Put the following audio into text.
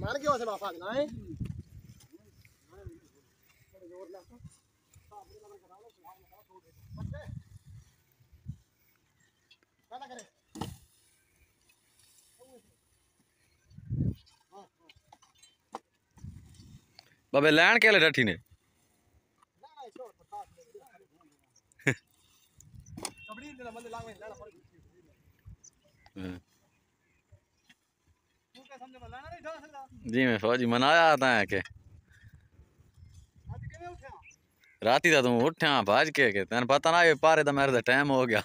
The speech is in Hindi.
मान क्यों से वापस ना है बाबे लैंड के ले डठी ने जी मैं फौजी मनाया था के राती दा तू उठा भाज के तेन पता ना पारे दा मेरे दा टाइम हो गया।